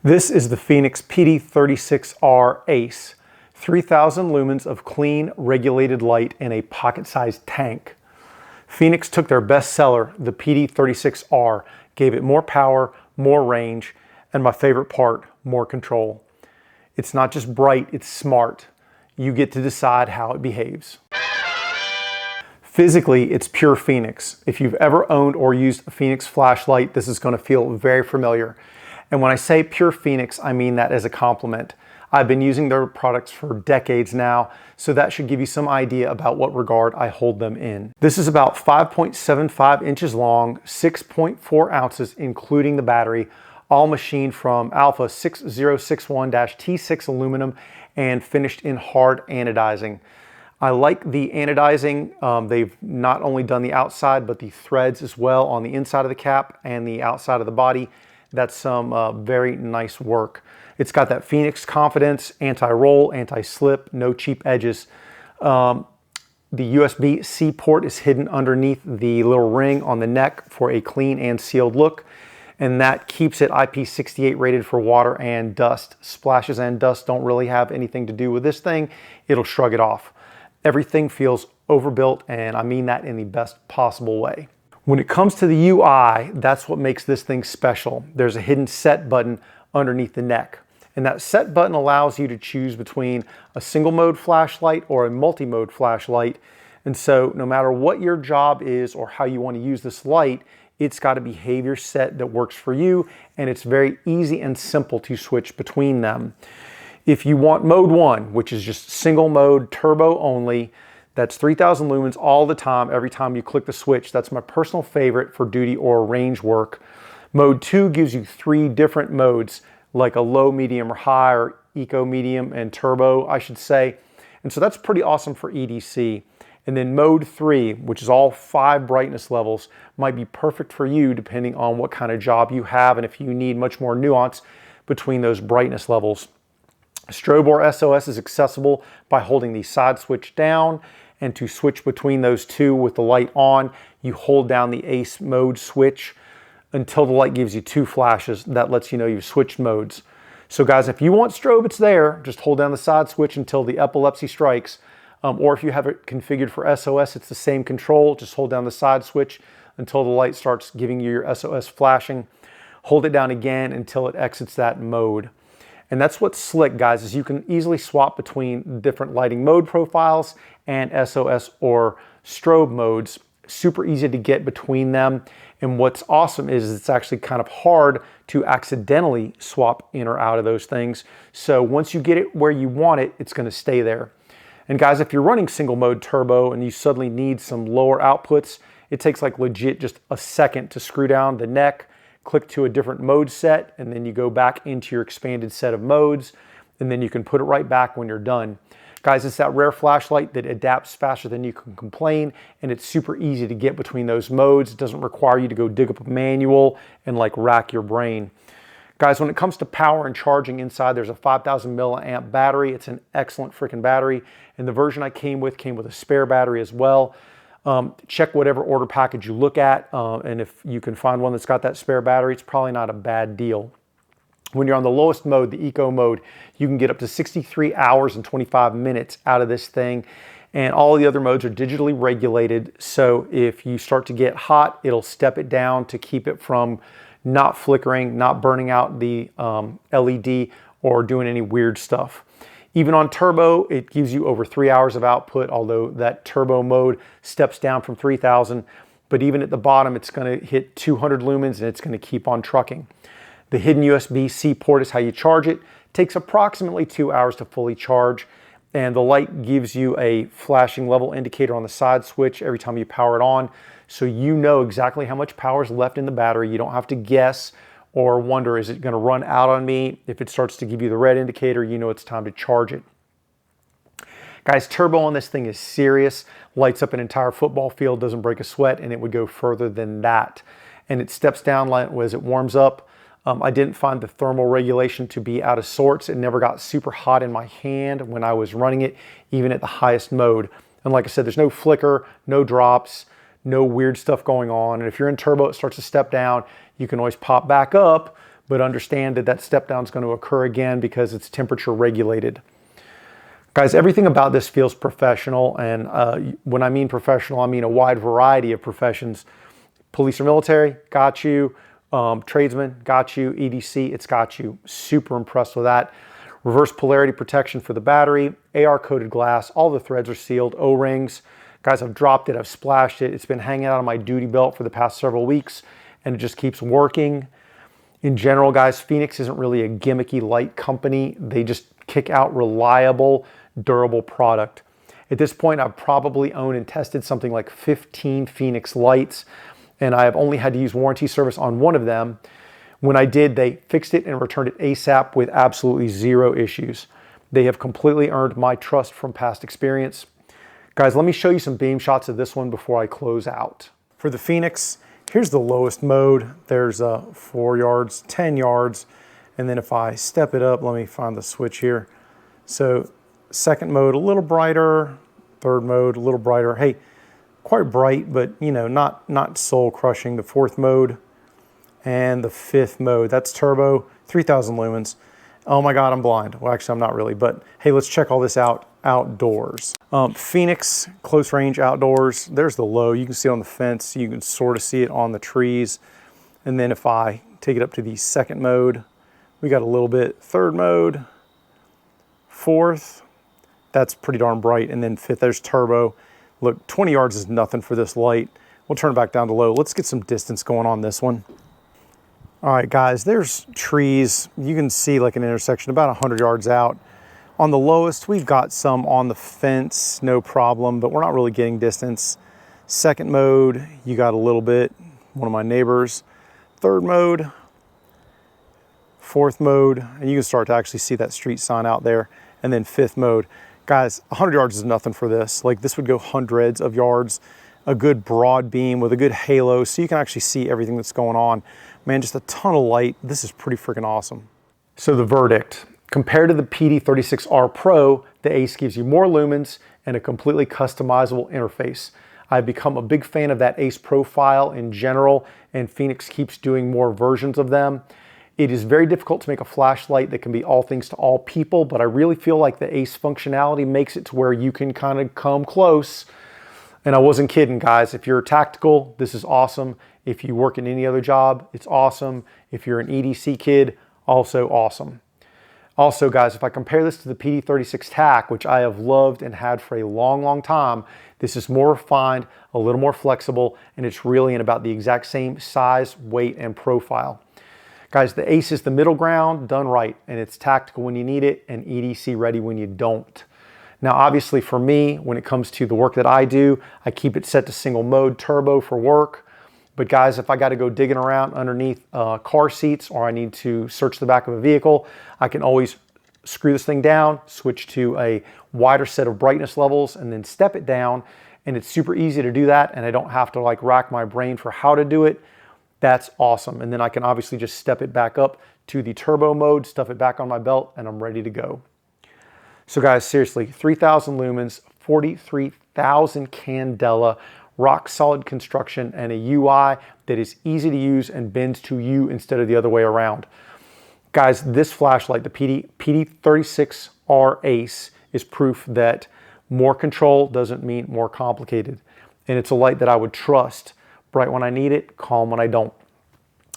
This is the Fenix PD36R ACE, 3000 lumens of clean, regulated light in a pocket-sized tank. Fenix took their best seller, the PD36R, gave it more power, more range, and my favorite part, more control. It's not just bright, it's smart. You get to decide how it behaves. Physically, it's pure Fenix. If you've ever owned or used a Fenix flashlight, this is going to feel very familiar. And when I say pure Fenix, I mean that as a compliment. I've been using their products for decades now, so that should give you some idea about what regard I hold them in. This is about 5.75 inches long, 6.4 ounces, including the battery, all machined from Alpha 6061-T6 aluminum and finished in hard anodizing. I like the anodizing. They've not only done the outside, but the threads as well on the inside of the cap and the outside of the body. That's some very nice work. It's got that Fenix confidence, anti-roll, anti-slip, no cheap edges. The USB-C port is hidden underneath the little ring on the neck for a clean and sealed look. And that keeps it IP68 rated for water and dust. Splashes and dust don't really have anything to do with this thing. It'll shrug it off. Everything feels overbuilt, and I mean that in the best possible way. When it comes to the UI, that's what makes this thing special. There's a hidden set button underneath the neck. And that set button allows you to choose between a single mode flashlight or a multi-mode flashlight. And so no matter what your job is or how you want to use this light, it's got a behavior set that works for you, and it's very easy and simple to switch between them. If you want mode 1, which is just single mode turbo only, that's 3000 lumens all the time, every time you click the switch. That's my personal favorite for duty or range work. Mode 2 gives you 3 different modes, like a low, medium, or high, or eco, medium, and turbo, I should say. And so that's pretty awesome for EDC. And then mode 3, which is all 5 brightness levels, might be perfect for you depending on what kind of job you have and if you need much more nuance between those brightness levels. Strobe or SOS is accessible by holding the side switch down, and to switch between those two with the light on, you hold down the ACE mode switch until the light gives you 2 flashes. That lets you know you've switched modes. So guys, if you want strobe, it's there. Just hold down the side switch until the epilepsy strikes. Or if you have it configured for SOS, it's the same control. Just hold down the side switch until the light starts giving you your SOS flashing. Hold it down again until it exits that mode. And that's what's slick, guys, is you can easily swap between different lighting mode profiles and SOS or strobe modes. Super easy to get between them. And what's awesome is it's actually kind of hard to accidentally swap in or out of those things. So once you get it where you want it, it's going to stay there. And guys, if you're running single mode turbo and you suddenly need some lower outputs, it takes like legit just a second to screw down the neck, click to a different mode set, and then you go back into your expanded set of modes, and then you can put it right back when you're done. Guys, it's that rare flashlight that adapts faster than you can complain, and it's super easy to get between those modes. It doesn't require you to go dig up a manual and like rack your brain. Guys, when it comes to power and charging inside, there's a 5000 milliamp battery. It's an excellent freaking battery, and the version I came with a spare battery as well. Check whatever order package you look at, and if you can find one that's got that spare battery, it's probably not a bad deal. When you're on the lowest mode, the eco mode, you can get up to 63 hours and 25 minutes out of this thing, and all the other modes are digitally regulated, so if you start to get hot, it'll step it down to keep it from not flickering, not burning out the LED, or doing any weird stuff. Even on turbo, it gives you over 3 hours of output, although that turbo mode steps down from 3000. But even at the bottom, it's going to hit 200 lumens and it's going to keep on trucking. The hidden USB-C port is how you charge it. It takes approximately 2 hours to fully charge. And the light gives you a flashing level indicator on the side switch every time you power it on. So you know exactly how much power is left in the battery. You don't have to guess or wonder, is it going to run out on me? If it starts to give you the red indicator, you know it's time to charge it. Guys, turbo on this thing is serious. Lights up an entire football field, doesn't break a sweat, and it would go further than that. And it steps down as it warms up. I didn't find the thermal regulation to be out of sorts. It never got super hot in my hand when I was running it, even at the highest mode. And like I said, there's no flicker, no drops, no weird stuff going on. And if you're in turbo, it starts to step down. You can always pop back up, but understand that that step down is going to occur again because it's temperature regulated. Guys, everything about this feels professional, and when I mean professional, I mean a wide variety of professions. Police or military, got you. Tradesman, got you. EDC, it's got you. Super impressed with that. Reverse polarity protection for the battery, AR coated glass, all the threads are sealed, O-rings. Guys, I've dropped it, I've splashed it. It's been hanging out on my duty belt for the past several weeks, and it just keeps working. In general, guys, Fenix isn't really a gimmicky light company. They just kick out reliable, durable product. At this point, I've probably owned and tested something like 15 Fenix lights, and I have only had to use warranty service on one of them. When I did, they fixed it and returned it ASAP with absolutely zero issues. They have completely earned my trust from past experience. Guys, let me show you some beam shots of this one before I close out. For the Fenix, here's the lowest mode. There's 4 yards, 10 yards, and then if I step it up, let me find the switch here. So second mode, a little brighter. Third mode, a little brighter. Hey, quite bright, but you know, not soul crushing. The fourth mode and the fifth mode, that's turbo, 3000 lumens. Oh my God, I'm blind. Well, actually I'm not really, but hey, let's check all this out outdoors. Fenix close range outdoors, there's the low. You can see it on the fence. You can sort of see it on the trees. And then if I take it up to the second mode, we got a little bit. Third mode, fourth, that's pretty darn bright. And then fifth, there's turbo. Look, 20 yards is nothing for this light. We'll turn it back down to low. Let's get some distance going on this one. All right, guys, there's trees. You can see like an intersection about 100 yards out. On the lowest, we've got some on the fence, no problem, but we're not really getting distance. Second mode, you got a little bit, one of my neighbors. Third mode, fourth mode, and you can start to actually see that street sign out there. And then fifth mode. Guys, 100 yards is nothing for this. Like this would go hundreds of yards. A good broad beam with a good halo so you can actually see everything that's going on. Man, just a ton of light. This is pretty freaking awesome. So the verdict. Compared to the PD36R Pro, the ACE gives you more lumens and a completely customizable interface. I've become a big fan of that ACE profile in general, and Fenix keeps doing more versions of them. It is very difficult to make a flashlight that can be all things to all people, but I really feel like the ACE functionality makes it to where you can kind of come close. And I wasn't kidding, guys. If you're tactical, this is awesome. If you work in any other job, it's awesome. If you're an EDC kid, also awesome. Also, guys, if I compare this to the PD36 TAC, which I have loved and had for a long, long time, this is more refined, a little more flexible, and it's really in about the exact same size, weight, and profile. Guys, the ACE is the middle ground done right, and it's tactical when you need it and EDC ready when you don't. Now, obviously for me, when it comes to the work that I do, I keep it set to single mode turbo for work. But guys, if I got to go digging around underneath car seats or I need to search the back of a vehicle, I can always screw this thing down, switch to a wider set of brightness levels, and then step it down. And it's super easy to do that, and I don't have to like rack my brain for how to do it. That's awesome. And then I can obviously just step it back up to the turbo mode, stuff it back on my belt, and I'm ready to go. So guys, seriously, 3000 lumens, 43,000 candela, rock solid construction, and a UI that is easy to use and bends to you instead of the other way around. Guys, this flashlight, the PD36R ACE, is proof that more control doesn't mean more complicated. And it's a light that I would trust. Bright when I need it, calm when I don't.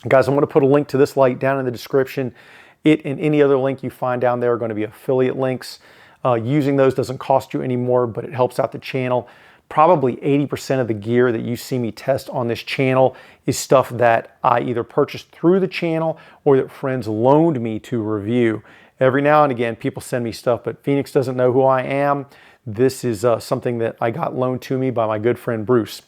Guys, I'm going to put a link to this light down in the description. It and any other link you find down there are going to be affiliate links. Using those doesn't cost you any more, but it helps out the channel. Probably 80% of the gear that you see me test on this channel is stuff that I either purchased through the channel or that friends loaned me to review. Every now and again, people send me stuff, but Fenix doesn't know who I am. This is something that I got loaned to me by my good friend Bruce.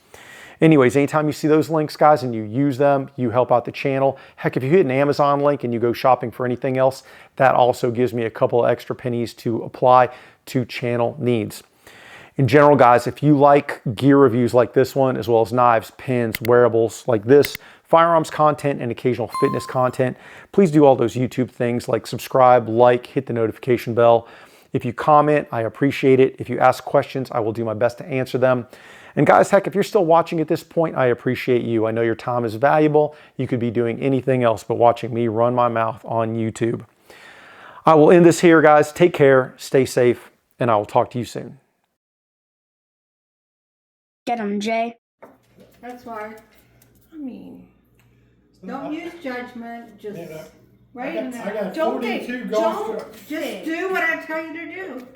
Anyways, anytime you see those links, guys, and you use them, you help out the channel. Heck, if you hit an Amazon link and you go shopping for anything else, that also gives me a couple of extra pennies to apply to channel needs. In general, guys, if you like gear reviews like this one, as well as knives, pins, wearables like this, firearms content, and occasional fitness content, please do all those YouTube things like subscribe, like, hit the notification bell. If you comment, I appreciate it. If you ask questions, I will do my best to answer them. And guys, heck, if you're still watching at this point, I appreciate you. I know your time is valuable. You could be doing anything else but watching me run my mouth on YouTube. I will end this here, guys. Take care, stay safe, and I will talk to you soon. Get him, Jay. That's why. I mean, don't use judgment. Just wait a minute. I got 42 golf trucks. Just do what I tell you to do.